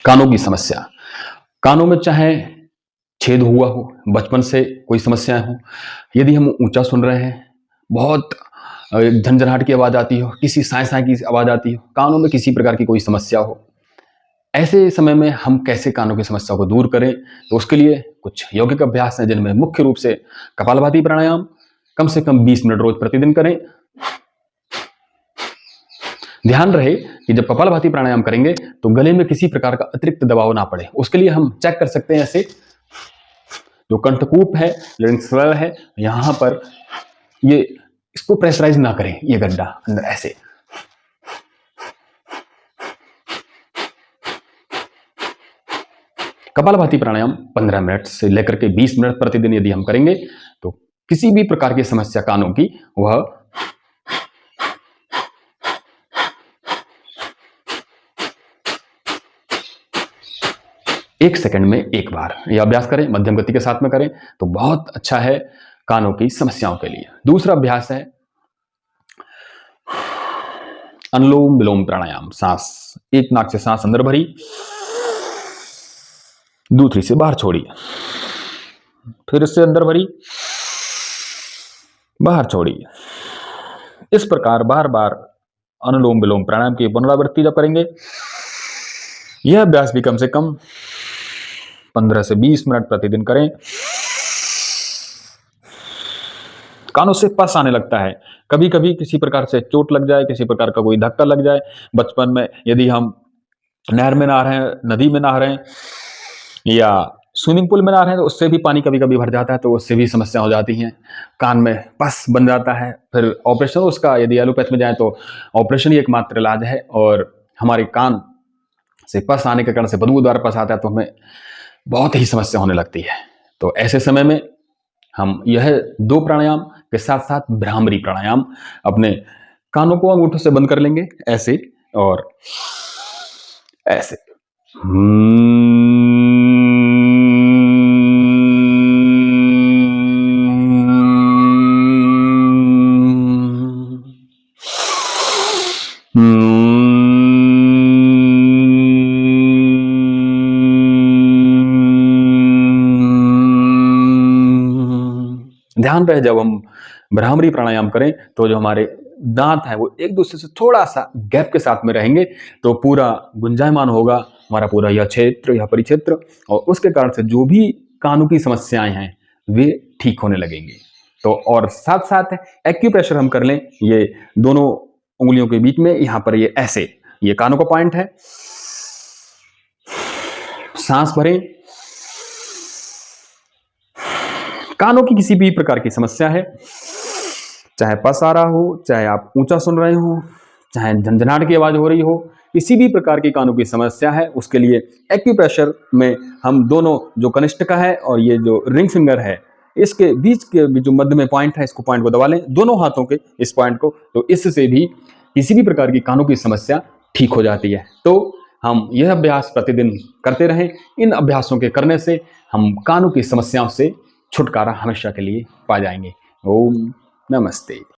कानों की समस्या। कानों में चाहे छेद हुआ हो, बचपन से कोई समस्याएं हो, यदि हम ऊंचा सुन रहे हैं, बहुत झंझनाहट की आवाज आती हो, किसी साय साय की आवाज आती हो, कानों में किसी प्रकार की कोई समस्या हो, ऐसे समय में हम कैसे कानों की समस्या को दूर करें? तो उसके लिए कुछ यौगिक अभ्यास हैं, जिनमें मुख्य रूप से कपालभाति प्राणायाम कम से कम 20 मिनट रोज प्रतिदिन करें। ध्यान रहे कि जब कपालभाति प्राणायाम करेंगे तो गले में किसी प्रकार का अतिरिक्त दबाव ना पड़े। उसके लिए हम चेक कर सकते हैं, ऐसे जो कंठकूप है, लेंस है, यहां पर ये इसको प्रेशराइज ना करें, ये गड्ढा अंदर ऐसे। कपालभाति प्राणायाम 15 मिनट से लेकर के 20 मिनट प्रतिदिन यदि हम करेंगे तो किसी भी प्रकार की समस्या कानों की, वह 1 सेकंड में एक बार यह अभ्यास करें, मध्यम गति के साथ में करें तो बहुत अच्छा है कानों की समस्याओं के लिए। दूसरा अभ्यास है अनुलोम विलोम प्राणायाम। सांस, एक नाक से सांस अंदर भरी, दूसरी से बाहर छोड़ी, फिर इससे अंदर भरी, बाहर छोड़ी। इस प्रकार बार बार अनुलोम विलोम प्राणायाम की पुनरावृत्ति जब करेंगे, यह अभ्यास भी कम से कम 15 से 20 मिनट प्रतिदिन करें। कानों से पस आने लगता है, कभी कभी किसी प्रकार से चोट लग जाए, किसी प्रकार का कोई धक्का लग जाए, बचपन में यदि हम नहर में नहा रहे हैं, नदी में नहा रहे हैं या स्विमिंग पूल में नहा रहे हैं तो उससे भी पानी कभी कभी भर जाता है, तो उससे भी समस्या हो जाती है, कान में पस बन जाता है। फिर ऑपरेशन, उसका यदि एलोपैथ में जाए तो ऑपरेशन ही एकमात्र इलाज है। और हमारे कान से पस आने के कारण से बदबू द्वारा पस आता है तो हमें बहुत ही समस्या होने लगती है। तो ऐसे समय में हम यह 2 प्राणायाम के साथ साथ भ्रामरी प्राणायाम, अपने कानों को अंगूठों से बंद कर लेंगे ऐसे और ऐसे। ध्यान रहे, जब हम भ्रामरी प्राणायाम करें तो जो हमारे दांत हैं वो एक दूसरे से थोड़ा सा गैप के साथ में रहेंगे, तो पूरा गुंजायमान होगा हमारा पूरा यह क्षेत्र, यह परिक्षेत्र, और उसके कारण से जो भी कानों की समस्याएं हैं वे ठीक होने लगेंगी। तो और साथ साथ एक्यूप्रेशर हम कर लें, ये दोनों उंगलियों के बीच में, यहाँ पर ये ऐसे, ये कानों का पॉइंट है। सांस भरें। कानों की किसी भी प्रकार की समस्या है, चाहे पस आ रहा हो, चाहे आप ऊंचा सुन रहे हो, चाहे झंझनाहट की आवाज हो रही हो, किसी भी प्रकार की कानों की समस्या है, उसके लिए एक्यूप्रेशर में हम दोनों, जो कनिष्ठिका है और ये जो रिंग फिंगर है, इसके बीच के जो मध्य में पॉइंट है, इसको पॉइंट को दबा लें, दोनों हाथों के इस पॉइंट को, तो इससे भी किसी भी प्रकार की कानों की समस्या ठीक हो जाती है। तो हम यह अभ्यास प्रतिदिन करते रहें। इन अभ्यासों के करने से हम कानों की समस्याओं से छुटकारा हमेशा के लिए पा जाएंगे। ओम नमस्ते।